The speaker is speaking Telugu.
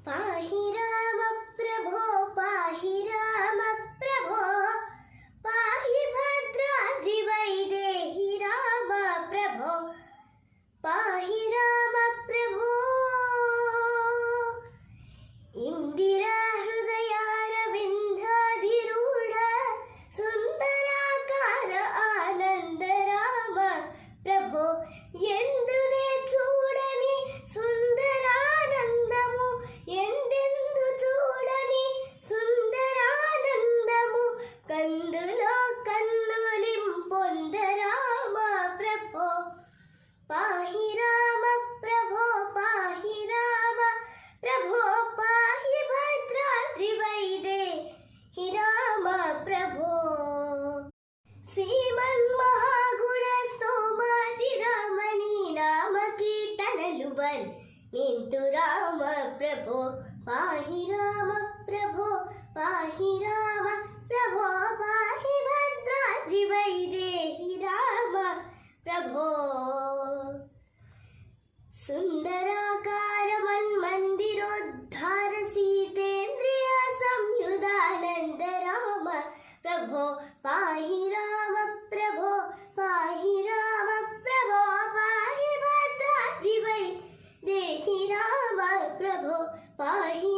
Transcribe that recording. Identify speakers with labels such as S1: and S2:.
S1: पाहि राम प्रभो पाहि राम प्रभो पाहि भद्राद्रिवैदेहि राम प्रभो पाहि राम प्रभो इंदिरा हृदयारविन्दाधिरूढ सुंदराकार आनंद राम प्रभो ಎಂದುನೇ చూడని సుందరానందము ఎందెందు చూడని సుందరానందము కందులో కన్నులింపొంద రామ ప్రభో పాహి రామ ప్రభో పాహి రామ ప్రభో పాహి భద్రాద్రి వైదేహి రామ ప్రభో శ్రీమన్మహాగుణ స్తోమాది రామని నామ కీర్తనలు నింతు రామ ప్రభో పాహి రామ ప్రభో పాహి రామ ప్రభో పాహి భద్రాద్రి వైదేహి రామ ప్రభో సుందరాకార మన్మందిరోద్ధార సీతేంద్రియ సంయుధానంద రామ ప్రభో పాహి రామ ప్రభో పాహి రామ ప్రభో పాహి భద్రాద్రి వైదేహి రామ ప్రభో పాహి